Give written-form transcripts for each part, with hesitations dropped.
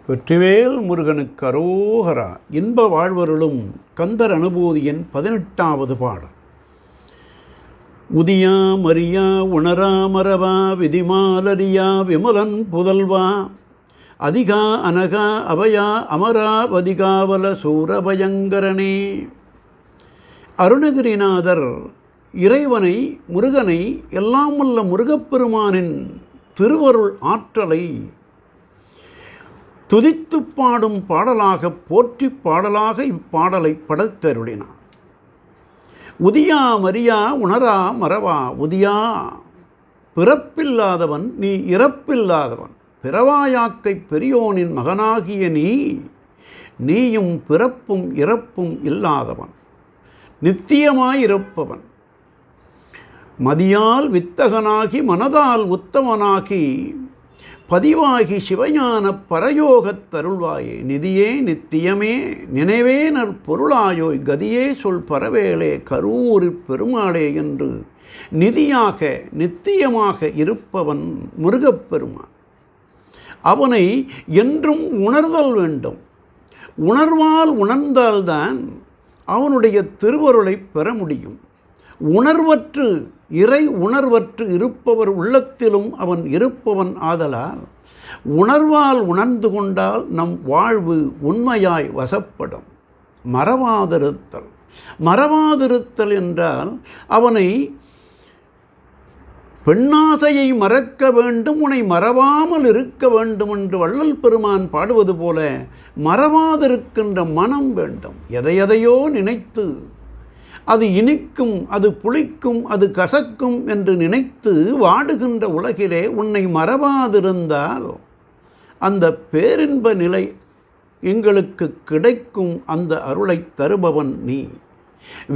வெற்றிவேல் முருகனுக்கு அரோகரா. இன்ப வாழ்வருளும் கந்தர் அனுபூதியின் 18வது பாடல். உதியா மரியா உணரா மரவா விதிமாலரியா விமலன் புதல்வா அதிகா அனகா அபயா அமரா வதிகாவல சூரபயங்கரனே. அருணகிரிநாதர் இறைவனை முருகனை எல்லாம் வல்ல முருகப்பெருமானின் திருவருள் ஆற்றலை துதித்து பாடும் பாடலாக போற்றி பாடலாக இப்பாடலை படைத்தருளினார். உதியா மரியா உணரா மரவா. உதியா பிறப்பில்லாதவன், நீ இறப்பில்லாதவன், பிறவாயாக்கை பெரியோனின் மகனாகிய நீயும் பிறப்பும் இறப்பும் இல்லாதவன், நித்தியமாயிருப்பவன், மதியால் வித்தகனாகி மனதால் உத்தமனாகி பதிவாகி சிவஞான பரயோகத் தருள்வாயே. நிதியே நித்தியமே நினைவே நற்பொருளாயோய் கதியே சொல் பரவேளே கரூரிற் பெருமாளே என்று நிதியாக நித்தியமாக இருப்பவன் முருகப்பெருமான். அவனை என்றும் உணர்தல் வேண்டும். உணர்வால் உணர்ந்தால்தான் அவனுடைய திருவருளை பெற முடியும். உணர்வற்று இறை உணர்வற்று இருப்பவர் உள்ளத்திலும் அவன் இருப்பவன் ஆதலால் உணர்வால் உணர்ந்து கொண்டால் நம் வாழ்வு உண்மையாய் வசப்படும். மறவாதிருத்தல். மறவாதிருத்தல் என்றால் அவனை பெண்ணாசையை மறக்க வேண்டும், உன்னை மறவாமல் இருக்க வேண்டும் என்று வள்ளல் பெருமான் பாடுவது போல மறவாதிருக்கின்ற மனம் வேண்டும். எதையெதையோ நினைத்து அது இனிக்கும், அது புளிக்கும், அது கசக்கும் என்று நினைத்து வாடுகின்ற உலகிலே உன்னை மறவாதிருந்தால் அந்த பேரின்ப நிலை எங்களுக்கு கிடைக்கும். அந்த அருளை தருபவன் நீ.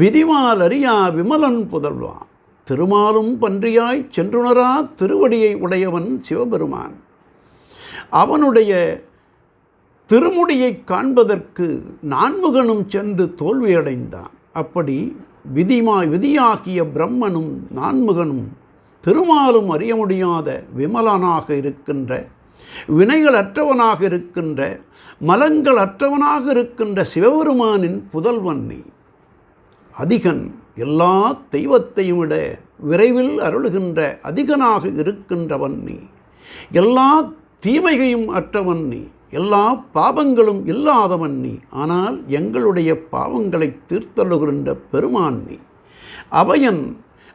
விதிமால் அறியா விமலன் புதல்வா. திருமாலும் பன்றியாய் சென்றுணரா திருவடியை உடையவன் சிவபெருமான். அவனுடைய திருமுடியை காண்பதற்கு நான்முகனும் சென்று தோல்வியடைந்தான். அப்படி விதியாகிய பிரம்மனும் நான்முகனும் திருமாலும் அறிய முடியாத விமலனாக இருக்கின்ற, வினைகள் அற்றவனாக இருக்கின்ற, மலங்கள் அற்றவனாக இருக்கின்ற சிவபெருமானின் புதல்வன் நீ. அதிகன், எல்லா தெய்வத்தையும் விட விரைவில் அருளுகின்ற அதிகனாக இருக்கின்றவன் நீ. எல்லா தீமைகையும் அற்றவன் நீ. எல்லா பாவங்களும் இல்லாதவன் நீ. ஆனால் எங்களுடைய பாவங்களை தீர்த்தருளுகின்ற பெருமான் நீ.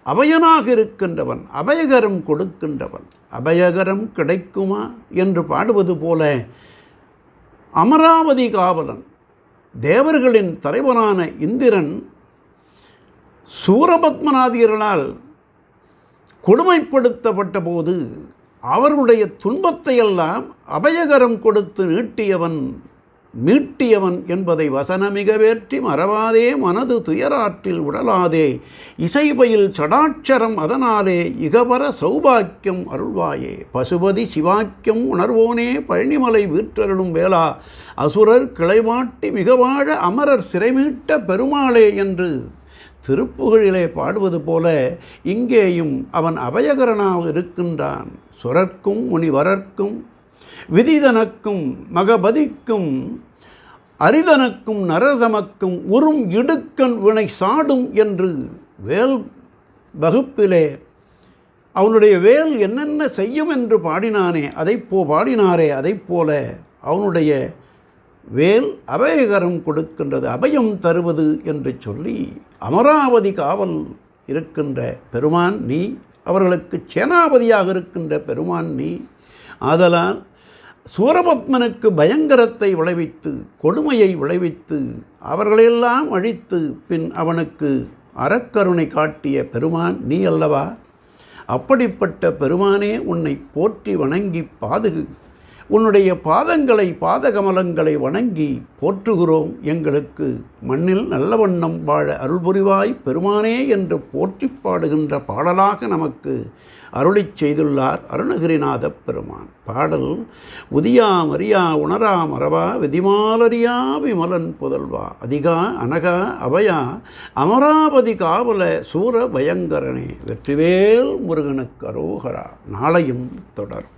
அபயனாக இருக்கின்றவன், அபயகரம் கொடுக்கின்றவன். அபயகரம் கிடைக்குமா என்று பாடுவது போல அமராவதி காவலன், தேவர்களின் தலைவனான இந்திரன் சூரபத்மநாதியர்களால் கொடுமைப்படுத்தப்பட்ட போது அவர்களுடைய துன்பத்தையெல்லாம் அபயகரம் கொடுத்து மீட்டியவன் என்பதை வசனமிக வேற்றி மறவாதே மனது துயராற்றில் உடலாதே இசைபயில் சடாட்சரம் அதனாலே இகபர சௌபாக்கியம் அருள்வாயே. பசுபதி சிவாக்கியம் உணர்வோனே பழனிமலை வீற்றருளும் வேளா அசுரர் கிளைவாட்டி மிகவாழ அமரர் சிறைமீட்ட பெருமாளே என்று திருப்புகழிலே பாடுவது போல இங்கேயும் அவன் அபயகரனாக இருக்கின்றான். சுரர்க்கும் முனிவரர்க்கும் விதிதனக்கும் மகபதிக்கும் அரிதனக்கும் நரதமக்கும் உறும் இடுக்கண் வினை சாடும் என்று வேல் வகுப்பிலே அவனுடைய வேல் என்னென்ன செய்யும் என்று பாடினாரே அதைப்போல அவனுடைய வேல் அபயகரம் கொடுக்கின்றது, அபயம் தருவது என்று சொல்லி அமராவதி காவல் இருக்கின்ற பெருமான் நீ. அவர்களுக்கு சேனாபதியாக இருக்கின்ற பெருமான் நீ. ஆதலால் சூரபத்மனுக்கு பயங்கரத்தை விளைவித்து, கொடுமையை விளைவித்து, அவர்களெல்லாம் அழித்து பின் அவனுக்கு அறக்கருணை காட்டிய பெருமான் நீ அல்லவா? அப்படிப்பட்ட பெருமானே, உன்னை போற்றி வணங்கி உன்னுடைய பாதகமலங்களை வணங்கி போற்றுகிறோம். எங்களுக்கு மண்ணில் நல்ல வண்ணம் வாழ அருள் புரிவாய் பெருமானே என்று போற்றி பாடுகின்ற பாடலாக நமக்கு அருளிச் செய்துள்ளார் அருணகிரிநாத பெருமான். பாடல். உதியா மரியா உணரா மரவா விதிமாலரியா விமலன் புதல்வா அதிகா அனகா அபயா அமராவதி காவல சூர பயங்கரனே. வெற்றிவேல் முருகனுக்கு அரோகரா. நாளையும் தொடரும்.